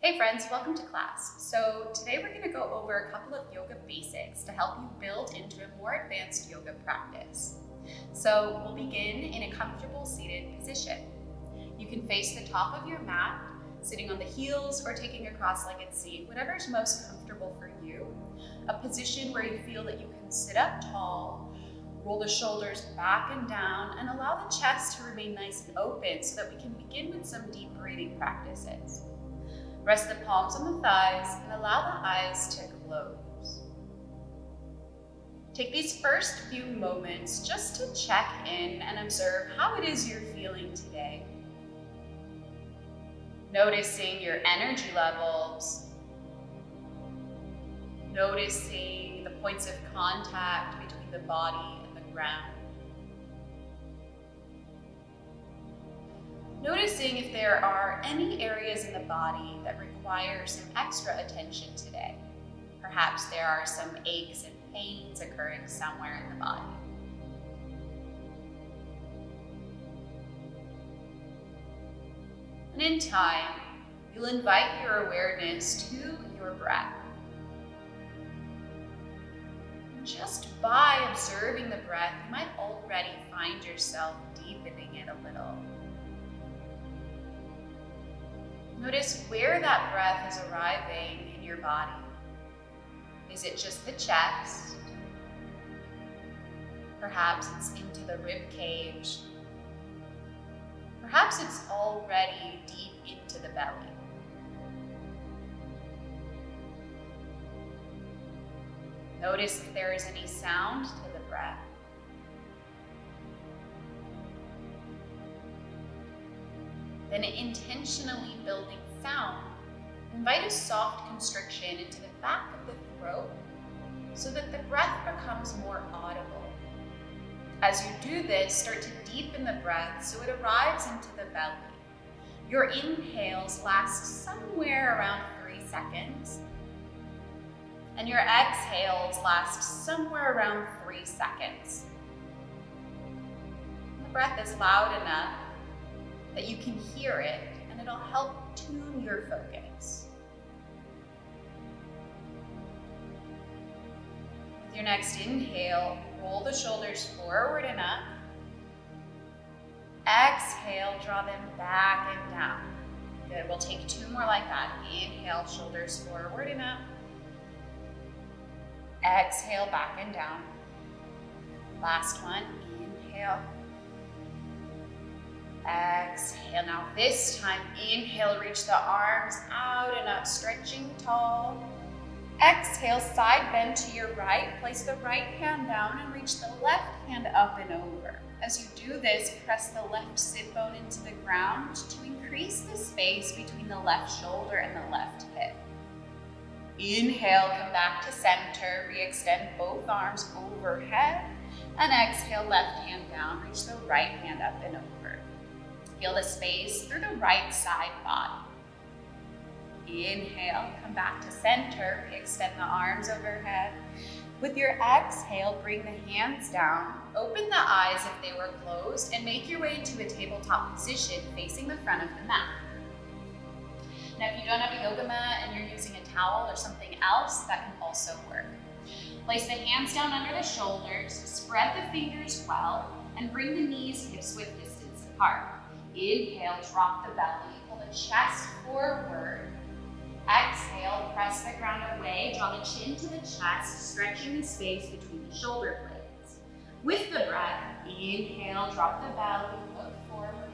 Hey friends, welcome to class. So today we're going to go over a couple of yoga basics to help you build into a more advanced yoga practice. So we'll begin in a comfortable seated position. You can face the top of your mat, sitting on the heels or taking a cross-legged seat, whatever is most comfortable for you. A position where you feel that you can sit up tall, roll the shoulders back and down, and allow the chest to remain nice and open so that we can begin with some deep breathing practices. Rest the palms on the thighs and allow the eyes to close. Take these first few moments just to check in and observe how it is you're feeling today. Noticing your energy levels. Noticing the points of contact between the body and the ground. Noticing if there are any areas in the body that require some extra attention today. Perhaps there are some aches and pains occurring somewhere in the body. And in time, you'll invite your awareness to your breath. And just by observing the breath, you might already find yourself deepening it a little. Notice where that breath is arriving in your body. Is it just the chest? Perhaps it's into the rib cage. Perhaps it's already deep into the belly. Notice if there is any sound to the breath. Then intentionally building sound, invite a soft constriction into the back of the throat so that the breath becomes more audible. As you do this, start to deepen the breath so it arrives into the belly. Your inhales last somewhere around 3 seconds, and your exhales last somewhere around 3 seconds. And the breath is loud enough that you can hear it, and it'll help tune your focus. With your next inhale, roll the shoulders forward and up. Exhale, draw them back and down. Good, we'll take 2 more like that. Inhale, shoulders forward and up. Exhale, back and down. Last one, inhale. Exhale. Now this time, inhale, reach the arms out and up, stretching tall. Exhale, side bend to your right. Place the right hand down and reach the left hand up and over. As you do this, press the left sit bone into the ground to increase the space between the left shoulder and the left hip. Inhale, come back to center. Re-extend both arms overhead. And exhale, left hand down. Reach the right hand up and over. Feel the space through the right side body. Inhale, come back to center, extend the arms overhead. With your exhale, bring the hands down, open the eyes if they were closed, and make your way into a tabletop position facing the front of the mat. Now, if you don't have a yoga mat and you're using a towel or something else, that can also work. Place the hands down under the shoulders, spread the fingers well, and bring the knees hips width distance apart. Inhale, drop the belly, pull the chest forward. Exhale, press the ground away, draw the chin to the chest, stretching the space between the shoulder blades. With the breath, inhale, drop the belly, look forward.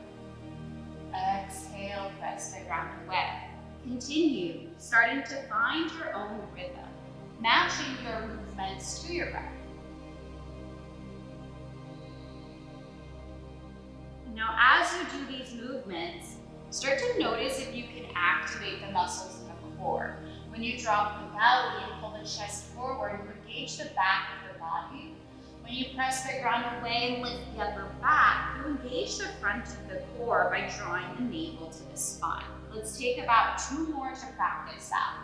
Exhale, press the ground away. Continue, starting to find your own rhythm, matching your movements to your breath. Now, as you do these movements, start to notice if you can activate the muscles in the core. When you drop the belly and pull the chest forward, you engage the back of the body. When you press the ground away and lift the upper back, you engage the front of the core by drawing the navel to the spine. Let's take about 2 more to practice that.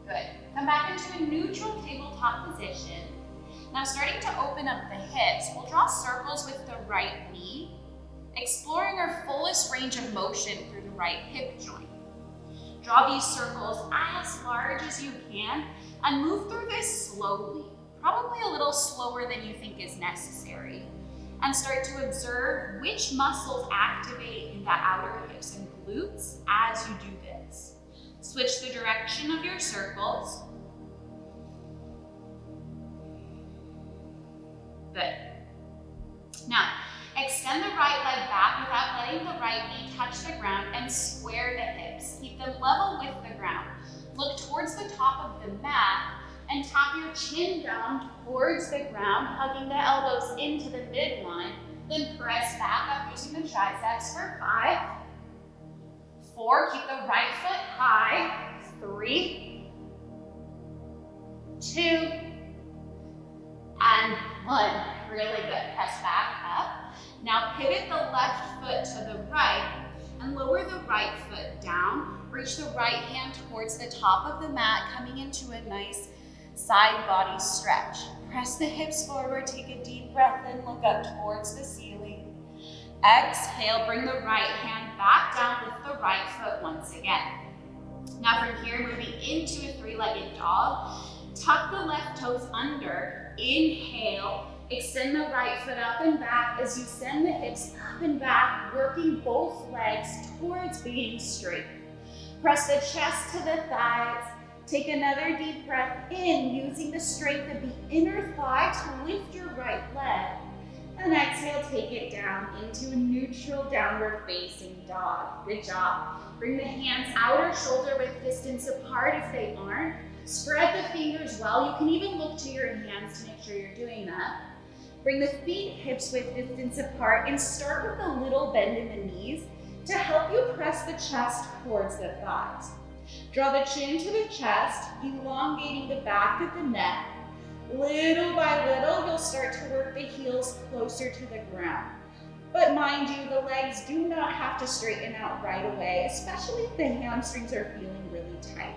Good. Come back into a neutral tabletop position. Now starting to open up the hips, we'll draw circles with the right knee, exploring our fullest range of motion through the right hip joint. Draw these circles as large as you can and move through this slowly, probably a little slower than you think is necessary. And start to observe which muscles activate in the outer hips and glutes as you do this. Switch the direction of your circles. Good. Now, extend the right leg back without letting the right knee touch the ground and square the hips. Keep them level with the ground. Look towards the top of the mat and tap your chin down towards the ground, hugging the elbows into the midline. Then press back up using the triceps for 5, 4, keep the right foot high, 3, 2, and 1. Really good. Press back up. Now pivot the left foot to the right and lower the right foot down. Reach the right hand towards the top of the mat, coming into a nice side body stretch. Press the hips forward, take a deep breath and look up towards the ceiling. Exhale, bring the right hand back down with the right foot once again. Now from here, moving into a 3-legged dog. Tuck the left toes under. Inhale, extend the right foot up and back as you send the hips up and back, working both legs towards being straight. Press the chest to the thighs. Take another deep breath in, using the strength of the inner thigh to lift your right leg. And exhale, take it down into a neutral downward facing dog. Good job. Bring the hands outer shoulder width distance apart if they aren't. Spread the fingers well. You can even look to your hands to make sure you're doing that. Bring the feet hips width distance apart and start with a little bend in the knees to help you press the chest towards the thighs. Draw the chin to the chest, elongating the back of the neck. Little by little, you'll start to work the heels closer to the ground. But mind you, the legs do not have to straighten out right away, especially if the hamstrings are feeling really tight.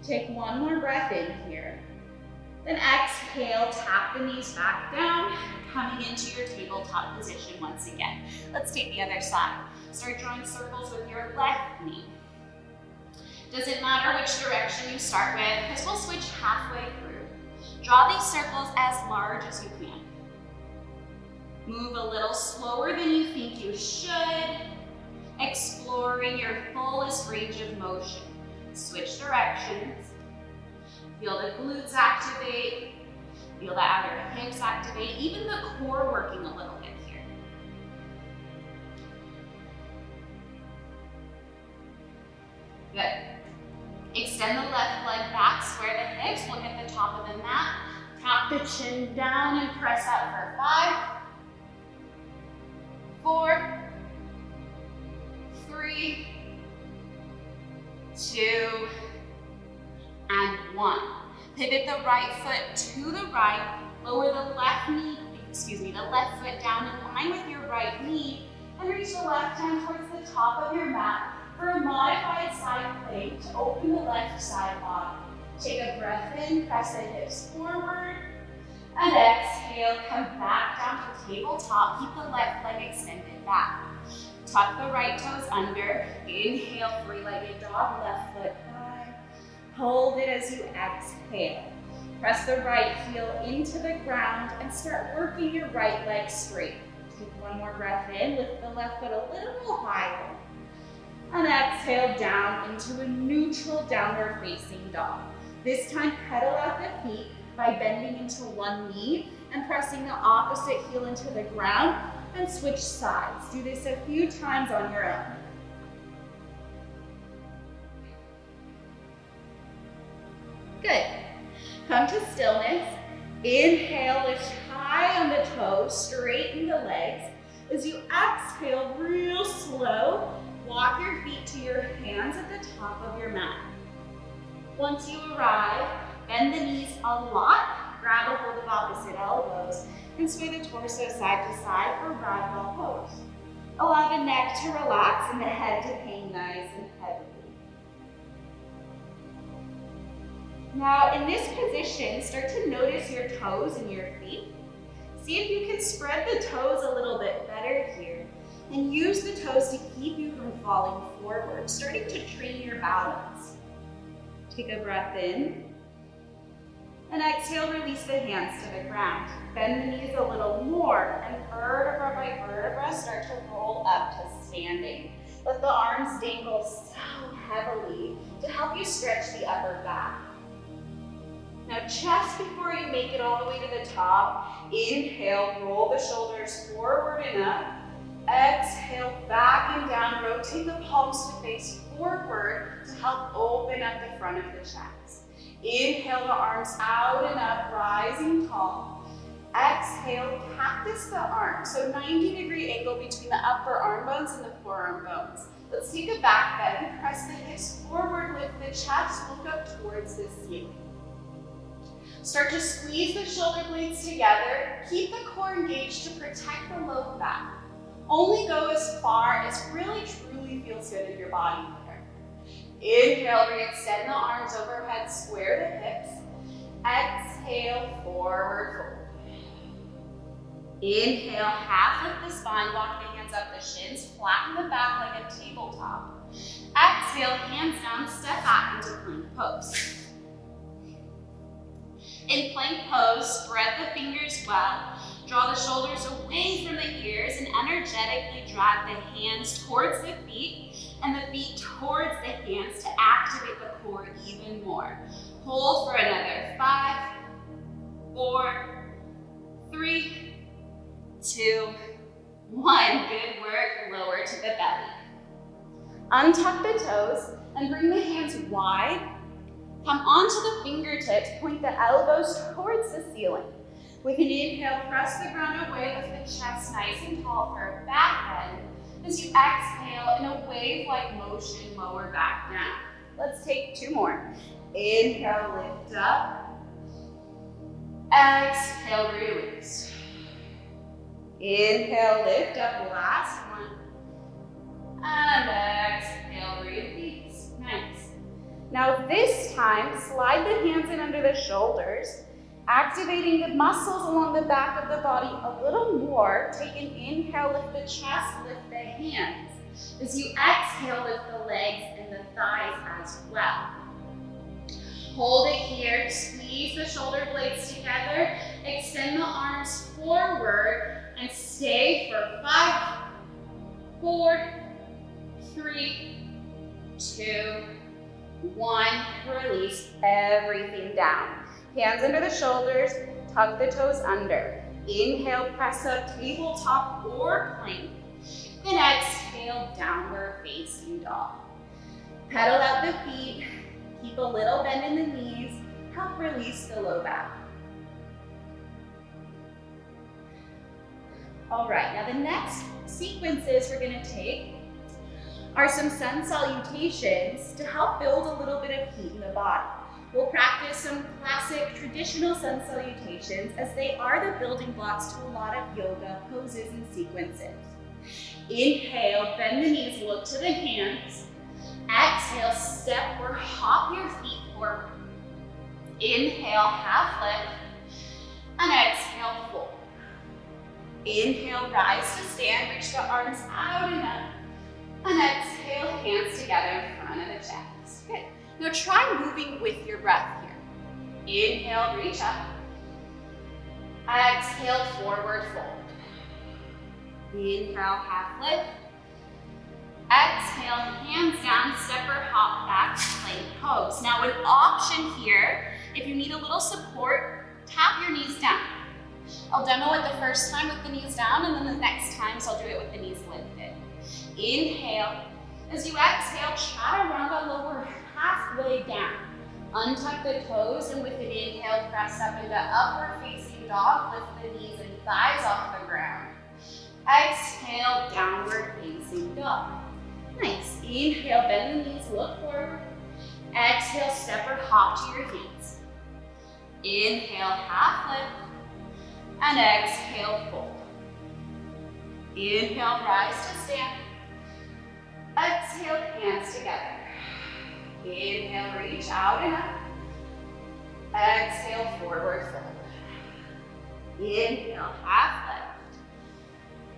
Take one more breath in here. Then exhale, tap the knees back down, coming into your tabletop position once again. Let's take the other side. Start drawing circles with your left knee. Doesn't matter which direction you start with, because we'll switch halfway through. Draw these circles as large as you can. Move a little slower than you think you should, exploring your fullest range of motion. Switch directions. Feel the glutes activate, feel the outer hips activate, even the core working a little bit here. Good. Extend the left leg back, square the hips, look at the top of the mat, tap the chin down and press up for 5, 4, 3, 2, and 1. Pivot the right foot to the right, lower the left foot down in line with your right knee, and reach the left hand towards the top of your mat for a modified side plank to open the left side body. Take a breath in, press the hips forward, and exhale, come back down to tabletop. Keep the left leg extended back. Tuck the right toes under. Inhale, 3-legged dog, left foot high. Hold it as you exhale. Press the right heel into the ground and start working your right leg straight. Take one more breath in, lift the left foot a little higher. And exhale down into a neutral downward facing dog. This time, pedal out the feet by bending into one knee and pressing the opposite heel into the ground, and switch sides. Do this a few times on your own. Good. Come to stillness. Inhale, lift high on the toes, straighten the legs. As you exhale, real slow, walk your feet to your hands at the top of your mat. Once you arrive, bend the knees a lot, grab a hold of opposite elbows, and sway the torso side to side for ragdoll pose. Allow the neck to relax and the head to hang nice and heavy. Now, in this position, start to notice your toes and your feet. See if you can spread the toes a little bit better here and use the toes to keep you from falling forward, starting to train your balance. Take a breath in and exhale, release the hands to the ground. Bend the knees a little more and vertebra by vertebra start to roll up to standing. Let the arms dangle so heavily to help you stretch the upper back. Now just before you make it all the way to the top, inhale, roll the shoulders forward and up. Exhale, back and down, rotate the palms to face forward to help open up the front of the chest. Inhale, the arms out and up, rising tall. Exhale, cactus the arms, so 90-degree angle between the upper arm bones and the forearm bones. Let's take a back bend, press the hips forward, lift the chest, look up towards the ceiling. Start to squeeze the shoulder blades together. Keep the core engaged to protect the low back. Only go as far as really truly feels good in your body here. Inhale, re-extend the arms overhead, square the hips. Exhale, forward fold. Inhale, half lift the spine, walk the hands up the shins, flatten the back like a tabletop. Exhale, hands down, step back into plank pose. In plank pose, spread the fingers well, draw the shoulders away from the ears and energetically drag the hands towards the feet and the feet towards the hands to activate the core even more. Hold for another 5, 4, 3, 2, 1. Good work, lower to the belly. Untuck the toes and bring the hands wide. Come onto the fingertips, point the elbows towards the ceiling. With an inhale, press the ground away, lift the chest nice and tall for a back bend. As you exhale, in a wave-like motion, lower back down. Let's take 2 more. Inhale, lift up. Exhale, release. Inhale, lift up, last one. And exhale, release. Nice. Now this time, slide the hands in under the shoulders, activating the muscles along the back of the body a little more. Take an inhale, lift the chest, lift the hands. As you exhale, lift the legs and the thighs as well. Hold it here, squeeze the shoulder blades together, extend the arms forward, and stay for 5, 4, 3, 2, 1, release everything down. Hands under the shoulders, tuck the toes under. Inhale, press up, tabletop or plank. Then exhale, downward facing dog. Pedal out the feet, keep a little bend in the knees, help release the low back. All right, now the next sequences we're gonna take are some sun salutations to help build a little bit of heat in the body. We'll practice some classic traditional sun salutations as they are the building blocks to a lot of yoga poses and sequences. Inhale, bend the knees, look to the hands. Exhale, step or hop your feet forward. Inhale, half lift, and exhale, fold. Inhale, rise to stand, reach the arms out and up. And exhale, hands together in front of the chest. Good. Now try moving with your breath here. Inhale, reach up. Exhale, forward fold. Inhale, half lift. Exhale, hands down, step or hop back to plank pose. Now an option here, if you need a little support, tap your knees down. I'll demo it the first time with the knees down, and then the next times I'll do it with the knees lifted. Inhale. As you exhale, chaturanga, lower halfway down. Untuck the toes, and with an inhale, press up into upward facing dog. Lift the knees and thighs off the ground. Exhale, downward facing dog. Nice. Inhale, bend the knees, look forward. Exhale, step or hop to your hands. Inhale, half lift. And exhale, fold. Inhale, rise to stand. Exhale, hands together. Inhale, reach out and up. Exhale, forward fold. Inhale, half lift.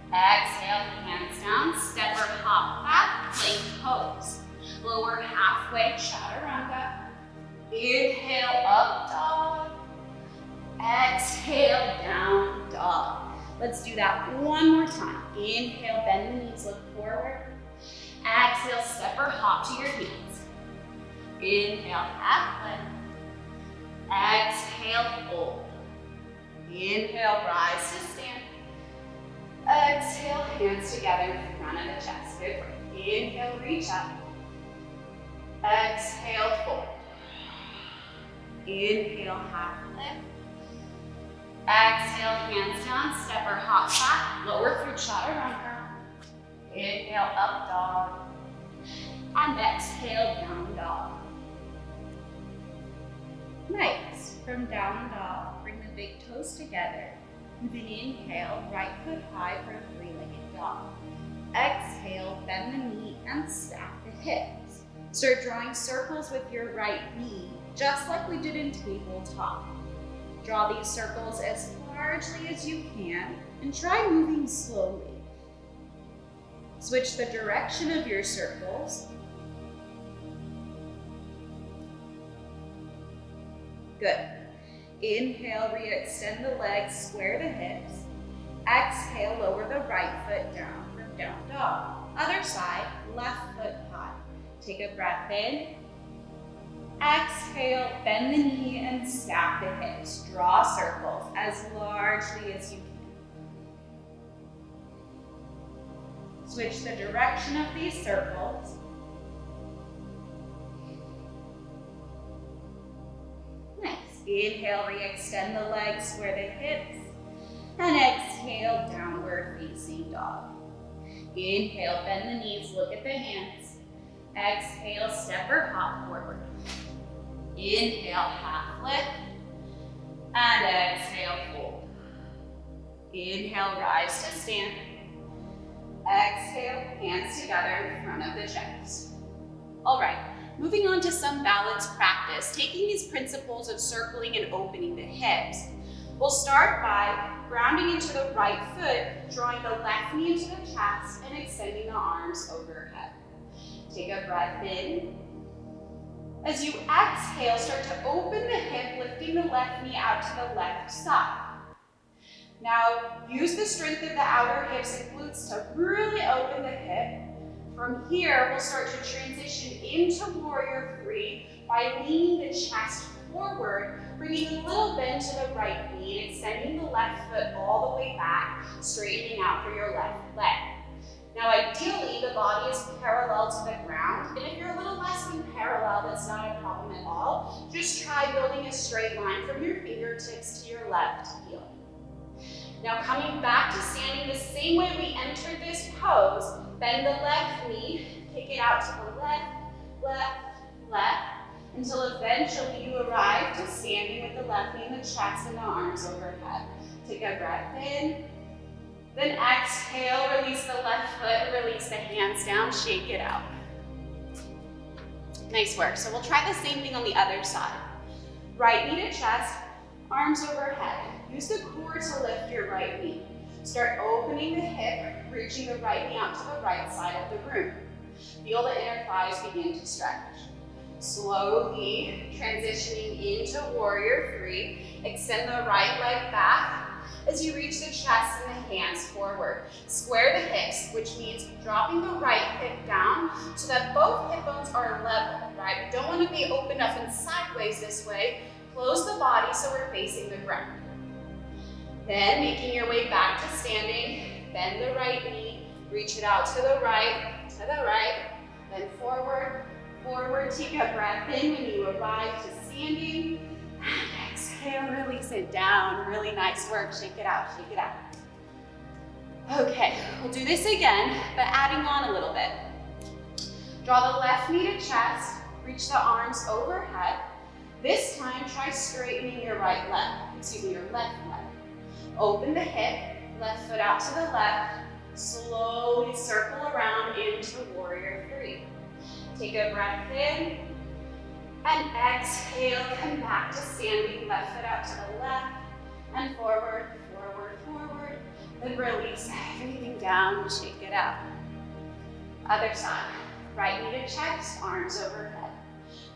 Exhale, hands down, step or hop back, plank pose. Lower halfway, chaturanga. Inhale, up dog. Exhale, down dog. Let's do that one more time. Inhale, bend the knees, look forward. Exhale, step or hop to your hands. Inhale, half lift. Exhale, fold. Inhale, rise to stand. Exhale, hands together in front of the chest. Good work. Inhale, reach up. Exhale, fold. Inhale, half lift. Exhale, hands down, step or hop back, lower through chaturanga. Inhale, up dog. And exhale, down dog. Nice. From down dog, bring the big toes together. With an inhale, right foot high for a three-legged dog. Exhale, bend the knee and stack the hips. Start drawing circles with your right knee, just like we did in tabletop. Draw these circles as largely as you can and try moving slowly. Switch the direction of your circles. Good. Inhale, re-extend the legs, square the hips. Exhale, lower the right foot down from down dog. Other side, left foot high. Take a breath in. Exhale, bend the knee and stack the hips. Draw circles as largely as you can. Switch the direction of these circles. Nice. Inhale, re-extend the legs, square the hips. And exhale, downward facing dog. Inhale, bend the knees, look at the hands. Exhale, step or hop forward. Inhale, half lift. And exhale, fold. Inhale, rise to stand. Exhale, hands together in front of the chest. All right, moving on to some balance practice, taking these principles of circling and opening the hips. We'll start by grounding into the right foot, drawing the left knee into the chest and extending the arms overhead. Take a breath in. As you exhale, start to open the hip, lifting the left knee out to the left side. Now, use the strength of the outer hips and glutes to really open the hip. From here, we'll start to transition into warrior three by leaning the chest forward, bringing a little bend to the right knee and extending the left foot all the way back, straightening out for your left leg. Now, ideally, the body is parallel to the ground, and if you're a little less than parallel, that's not a problem at all. Just try building a straight line from your fingertips to your left heel. Now, coming back to standing the same way we entered this pose, bend the left knee, kick it out to the left, left, left, until eventually you arrive to standing with the left knee in the chest and the arms overhead. Take a breath in. Then exhale, release the left foot, release the hands down, shake it out. Nice work. So we'll try the same thing on the other side. Right knee to chest, arms overhead. Use the core to lift your right knee. Start opening the hip, reaching the right knee out to the right side of the room. Feel the inner thighs begin to stretch. Slowly transitioning into warrior three. Extend the right leg back as you reach the chest and the hands forward. Square the hips, which means dropping the right hip down so that both hip bones are level, right? We don't want to be opened up and sideways this way. Close the body so we're facing the ground. Then making your way back to standing, bend the right knee, reach it out to the right, then forward, forward. Take a breath in when you arrive to standing. And exhale, release it down. Really nice work. Shake it out, shake it out. Okay, we'll do this again, but adding on a little bit. Draw the left knee to chest, reach the arms overhead. This time, try straightening your right leg, your left leg. Open the hip, left foot out to the left. Slowly circle around into warrior three. Take a breath in. And exhale, come back to standing, left foot out to the left, and forward, forward, forward. Then release everything down, shake it out. Other side, right knee to chest, arms overhead.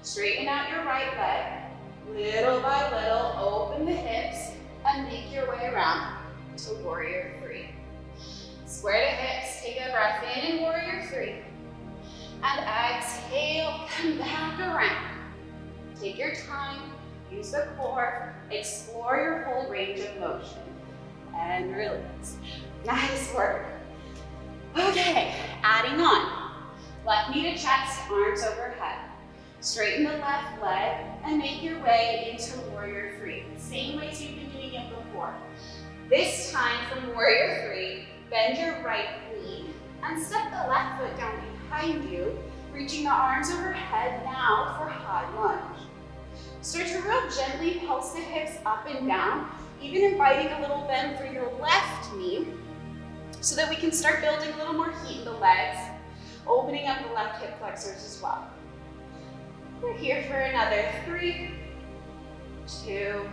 Straighten out your right leg, little by little, open the hips, and make your way around to warrior three. Square the hips, take a breath in warrior three. And exhale, come back around. Take your time, use the core, explore your full range of motion. And release. Nice work. Okay, adding on. Left knee to chest, arms overhead. Straighten the left leg and make your way into warrior three. Same way as you've been doing it before. This time from warrior three, bend your right knee and step the left foot down behind you, reaching the arms overhead now for high lunge. Start to real gently pulse the hips up and down, even inviting a little bend through your left knee so that we can start building a little more heat in the legs, opening up the left hip flexors as well. We're here for another 3, 2,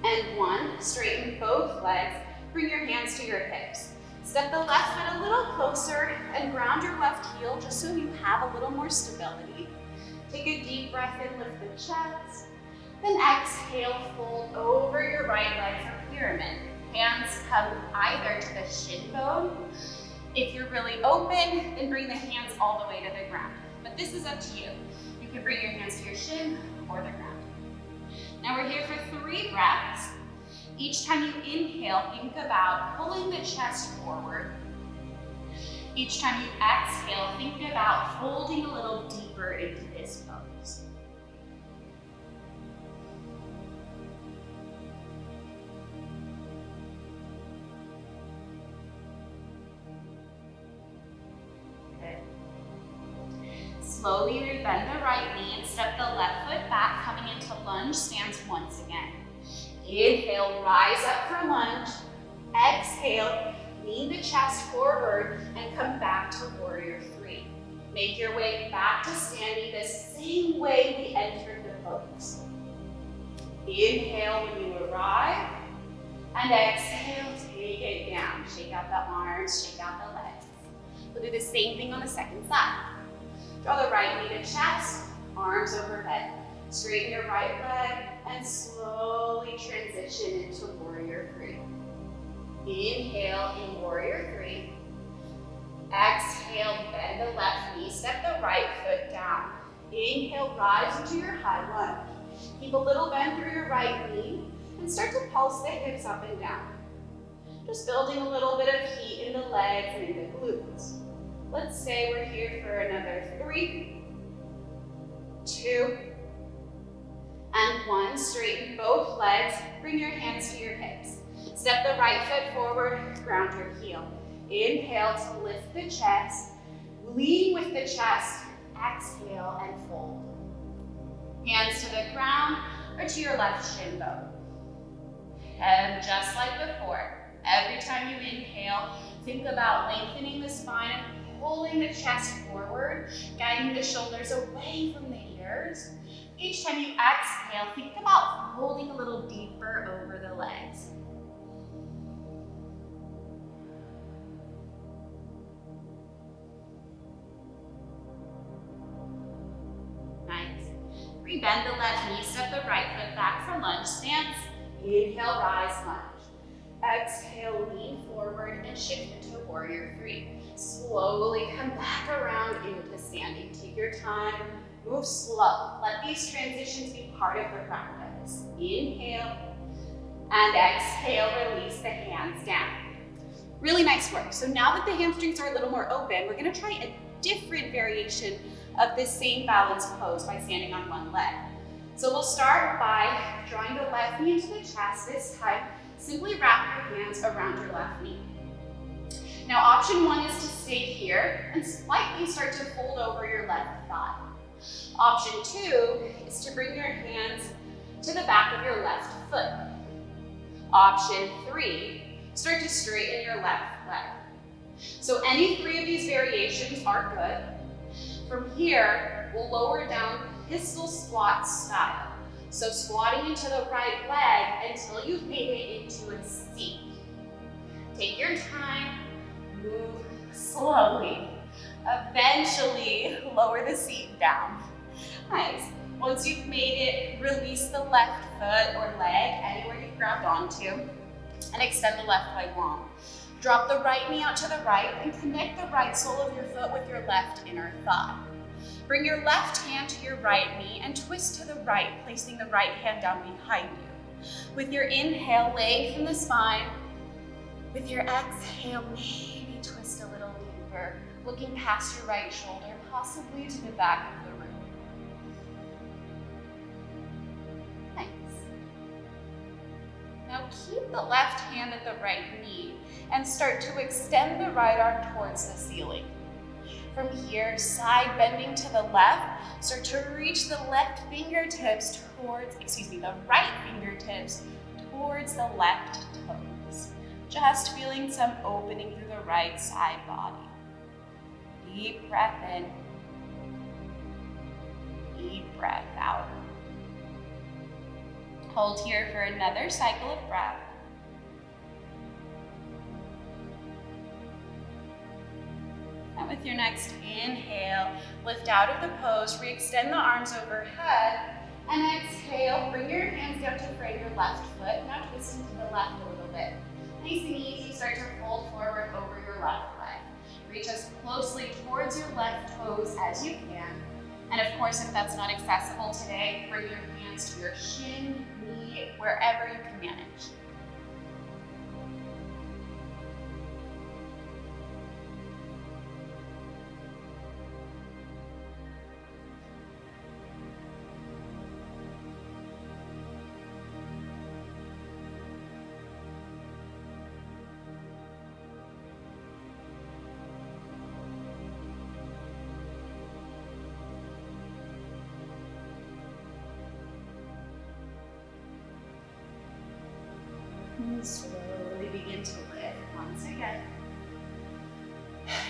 and 1. Straighten both legs, bring your hands to your hips. Step the left foot a little closer and ground your left heel just so you have a little more stability. Take a deep breath in, lift the chest. Then exhale, fold over your right leg for pyramid. Hands come either to the shin bone. If you're really open, then bring the hands all the way to the ground. But this is up to you. You can bring your hands to your shin or the ground. Now we're here for 3 breaths. Each time you inhale, think about pulling the chest forward. Each time you exhale, think about folding a little deeper into this pose. Good. Slowly bend the right knee and step the left foot back, coming into lunge stance once again. Inhale, rise up for lunge. Exhale, lean the chest forward and come back to warrior three. Make your way back to standing the same way we entered the pose. Inhale when you arrive, and exhale, take it down. Shake out the arms, shake out the legs. We'll do the same thing on the second side. Draw the right knee to chest, arms overhead. Straighten your right leg and slowly transition into warrior three. Inhale in warrior three. Exhale, bend the left knee, step the right foot down. Inhale, rise into your high lunge. Keep a little bend through your right knee and start to pulse the hips up and down. Just building a little bit of heat in the legs and in the glutes. Let's say we're here for another 3, 2, and 1. Straighten both legs, bring your hands to your hips. Step the right foot forward, ground your heel. Inhale to lift the chest, lean with the chest, exhale and fold. Hands to the ground or to your left shin bone. And just like before, every time you inhale, think about lengthening the spine and pulling the chest forward, guiding the shoulders away from the ears. Each time you exhale, think about folding a little deeper over the legs. Nice. Rebend the left knee, step the right foot back for lunge stance. Inhale, rise, lunge. Exhale, lean forward and shift into warrior three. Slowly come back around into standing. Take your time, move slow. Let these transitions be part of the practice. Inhale and exhale, release the hands down. Really nice work. So now that the hamstrings are a little more open, we're gonna try a different variation of this same balance pose by standing on one leg. So we'll start by drawing the left knee into the chest. This time, simply wrap your hands around your left knee. Now option 1 is to stay here and slightly start to fold over your left thigh. Option 2 is to bring your hands to the back of your left foot. Option 3, start to straighten your left leg. So any 3 of these variations are good. From here, we'll lower down pistol squat style. So squatting into the right leg until you've made it into a seat. Take your time, move slowly. Eventually, lower the seat down. Nice. Once you've made it, release the left foot or leg anywhere you've grabbed onto and extend the left leg long. Drop the right knee out to the right and connect the right sole of your foot with your left inner thigh. Bring your left hand to your right knee and twist to the right, placing the right hand down behind you. With your inhale, lengthen the spine. With your exhale, maybe twist a little deeper, looking past your right shoulder, possibly to the back of the room. Nice. Now keep the left hand at the right knee and start to extend the right arm towards the ceiling. From here, side bending to the left, start to reach the right fingertips towards the left toes. Just feeling some opening through the right side body. Deep breath in. Deep breath out. Hold here for another cycle of breath. And with your next inhale, lift out of the pose, re-extend the arms overhead, and exhale, bring your hands down to frame your left foot. Now twist into the left a little bit. Nice and easy, start to fold forward over your left leg. Reach as closely towards your left toes as you can. And of course, if that's not accessible today, bring your hands to your shin, knee, wherever you can manage. And slowly begin to lift once again.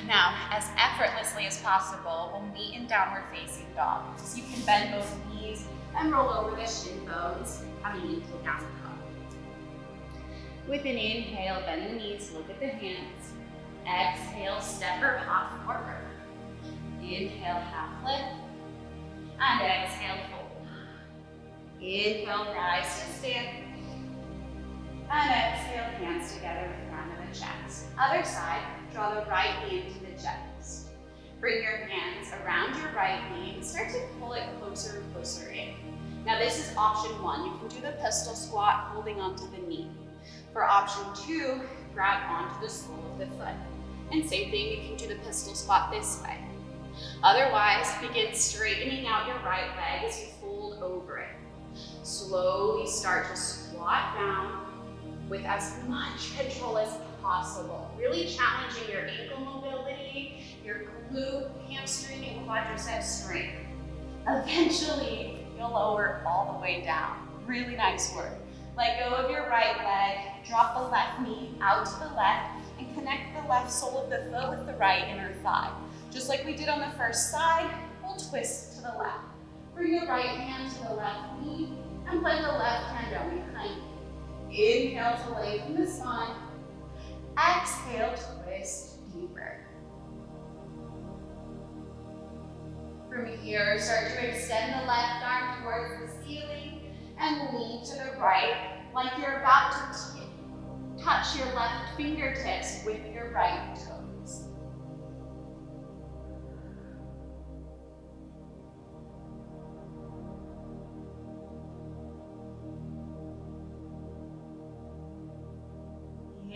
Now, as effortlessly as possible, we'll meet in downward facing dog. So you can bend both knees and roll over the shin bones, coming into down dog. With an inhale, bend the knees, look at the hands. Exhale, step or hop forward. Inhale, half lift. And exhale, fold. Inhale, rise to stand. And exhale, hands together in front of the chest. Other side, draw the right knee into the chest. Bring your hands around your right knee and start to pull it closer and closer in. Now this is option one. You can do the pistol squat holding onto the knee. For option two, grab onto the sole of the foot. And same thing, you can do the pistol squat this way. Otherwise, begin straightening out your right leg as you fold over it. Slowly start to squat down with as much control as possible. Really challenging your ankle mobility, your glute, hamstring, and quadricep strength. Eventually, you'll lower all the way down. Really nice work. Let go of your right leg, drop the left knee out to the left, and connect the left sole of the foot with the right inner thigh. Just like we did on the first side, we'll twist to the left. Bring the right hand to the left knee, and blend the left hand down behind you. Inhale to lengthen the spine. Exhale, twist deeper. From here, start to extend the left arm towards the ceiling and lean to the right, like you're about to touch your left fingertips with your right toes.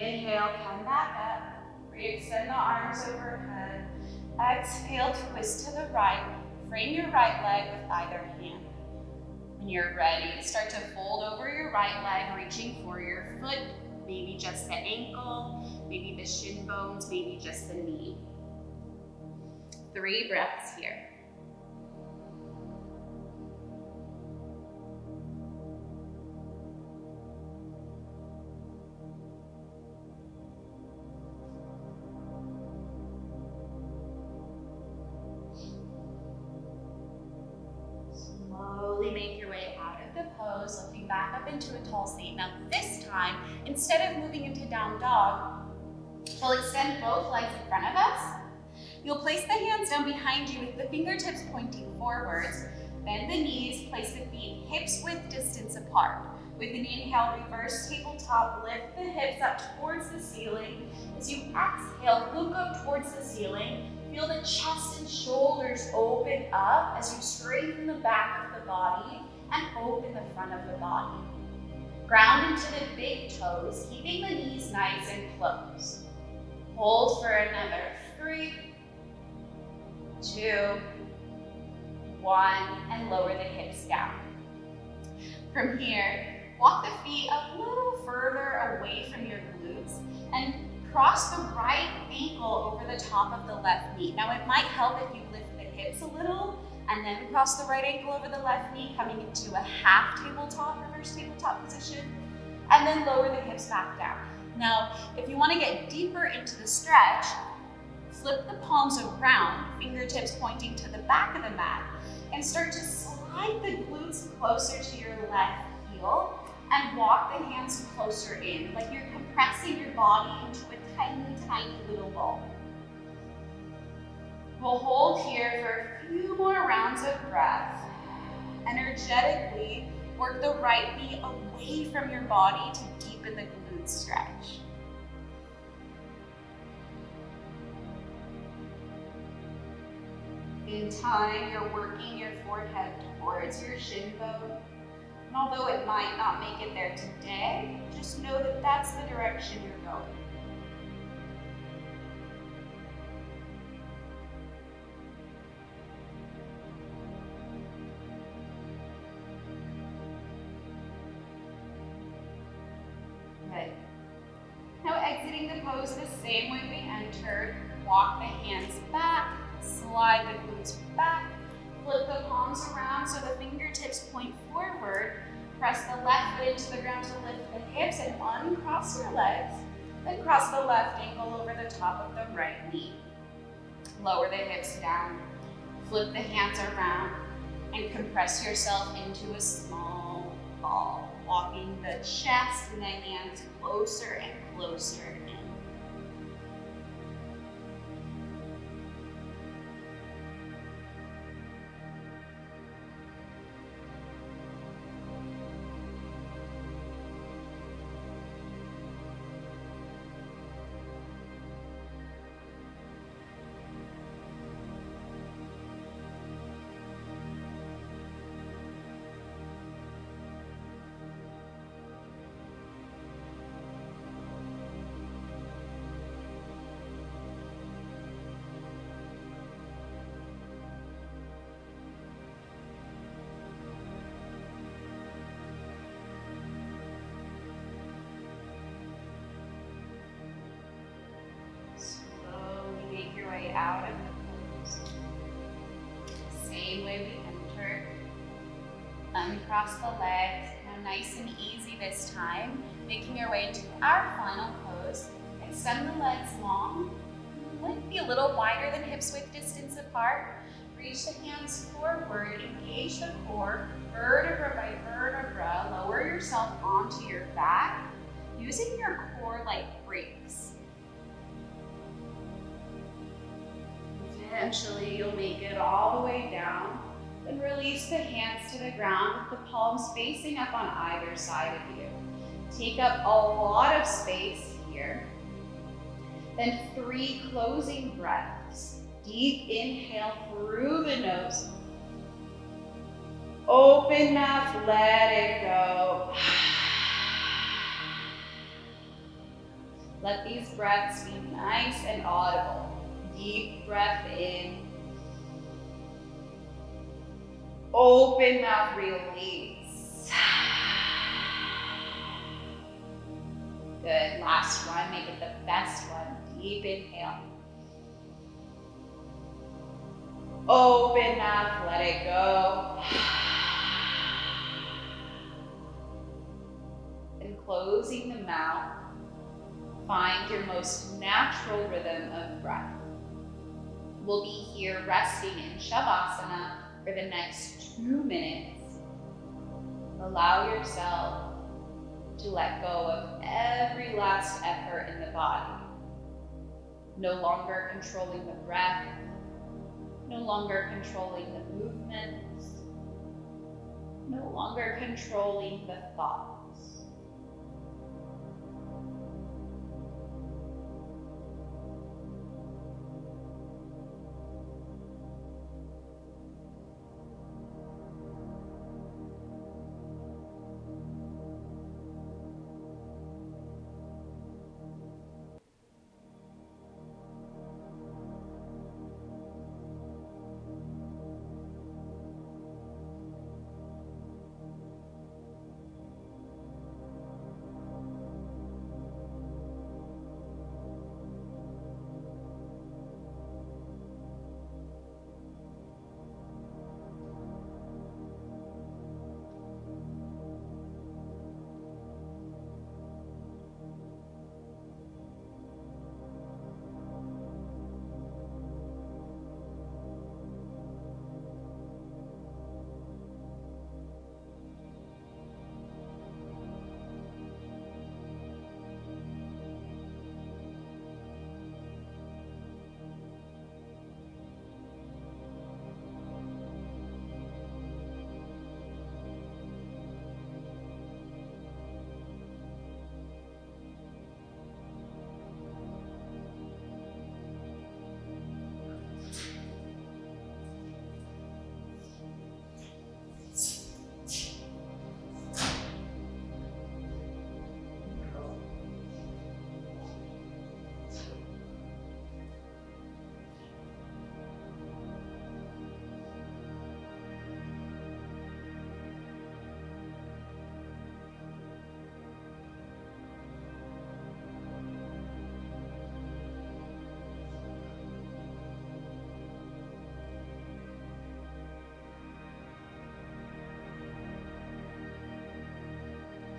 Inhale, come back up. Re-extend the arms overhead. Exhale, twist to the right. Frame your right leg with either hand. When you're ready, start to fold over your right leg, reaching for your foot, maybe just the ankle, maybe the shin bones, maybe just the knee. 3 breaths here. pose, lifting back up into a tall seat. Now this time, instead of moving into down dog, we'll extend both legs in front of us. You'll place the hands down behind you with the fingertips pointing forwards. Bend the knees, place the feet hips width distance apart. With an inhale, reverse tabletop, lift the hips up towards the ceiling. As you exhale, look up towards the ceiling. Feel the chest and shoulders open up as you straighten the back of the body and open the front of the body. Ground into the big toes, keeping the knees nice and close. Hold for another 3, 2, 1, and lower the hips down. From here, walk the feet a little further away from your glutes and cross the right ankle over the top of the left knee. Now it might help if you lift the hips a little and then cross the right ankle over the left knee, coming into a half tabletop, reverse tabletop position, and then lower the hips back down. Now, if you want to get deeper into the stretch, flip the palms around, fingertips pointing to the back of the mat, and start to slide the glutes closer to your left heel and walk the hands closer in, like you're compressing your body into a tiny, tiny little ball. We'll hold here for a few more rounds of breath. Energetically, work the right knee away from your body to deepen the glute stretch. In time, you're working your forehead towards your shin bone. And although it might not make it there today, just know that that's the direction you're going. Good. Now exiting the pose the same way we entered, walk the hands back, slide the glutes back, flip the palms around so the fingertips point forward, press the left foot into the ground to lift the hips and uncross your legs, then cross the left ankle over the top of the right knee. Lower the hips down, flip the hands around, and compress yourself into a small ball, walking the chest and the hands closer and closer in. Out of the pose. Same way we entered. Uncross the legs. Now nice and easy this time. Making your way into our final pose. Extend the legs long. Might be a little wider than hips width distance apart. Reach the hands forward. Engage the core. Vertebra by vertebra. Lower yourself onto your back. Using your core like brakes. Eventually, you'll make it all the way down, then release the hands to the ground with the palms facing up on either side of you. Take up a lot of space here. Then 3 closing breaths. Deep inhale through the nose. Open mouth, let it go. Let these breaths be nice and audible. Deep breath in. Open mouth, release. Good, last one, make it the best one. Deep inhale. Open mouth, let it go. And closing the mouth, find your most natural rhythm of breath. We'll be here resting in Shavasana for the next 2 minutes. Allow yourself to let go of every last effort in the body. No longer controlling the breath, no longer controlling the movements, no longer controlling the thoughts.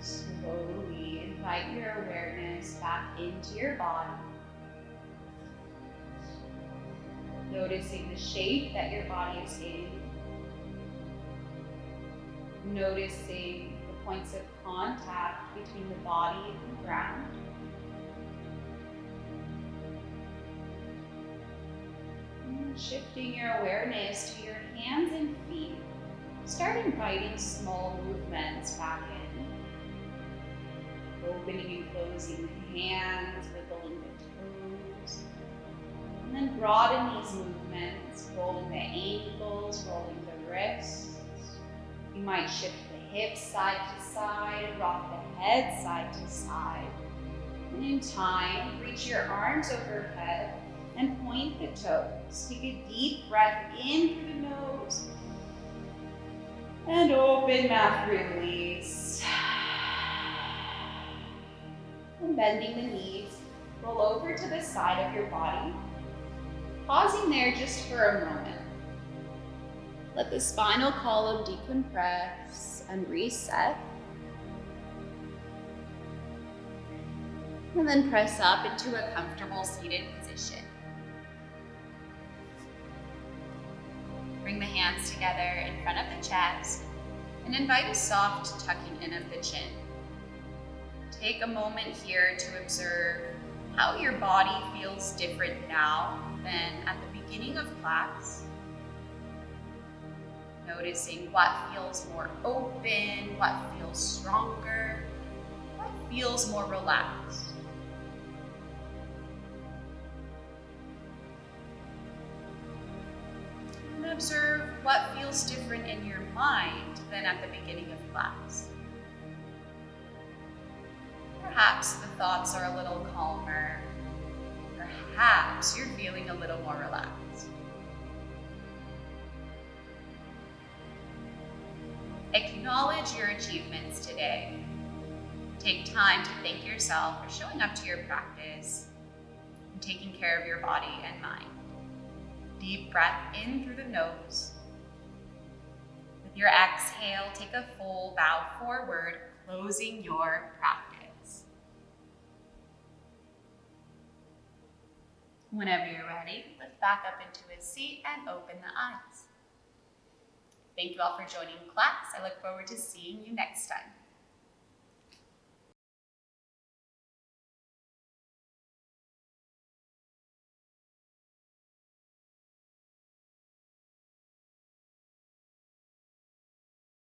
Slowly invite your awareness back into your body. Noticing the shape that your body is in. Noticing the points of contact between the body and the ground. And shifting your awareness to your hands and feet. Start inviting small movements back in. Opening and closing the hands, wiggling the toes. And then broaden these movements, rolling the ankles, rolling the wrists. You might shift the hips side to side, rock the head side to side. And in time, reach your arms overhead and point the toes. Take a deep breath in through the nose. And open mouth release. And bending the knees, roll over to the side of your body. Pausing there just for a moment. Let the spinal column decompress and reset. And then press up into a comfortable seated position. Bring the hands together in front of the chest and invite a soft tucking in of the chin. Take a moment here to observe how your body feels different now than at the beginning of class. Noticing what feels more open, what feels stronger, what feels more relaxed. And observe what feels different in your mind than at the beginning of class. Perhaps the thoughts are a little calmer. Perhaps you're feeling a little more relaxed. Acknowledge your achievements today. Take time to thank yourself for showing up to your practice and taking care of your body and mind. Deep breath in through the nose. With your exhale, take a full bow forward, closing your practice. Whenever you're ready, lift back up into a seat and open the eyes. Thank you all for joining class. I look forward to seeing you next time.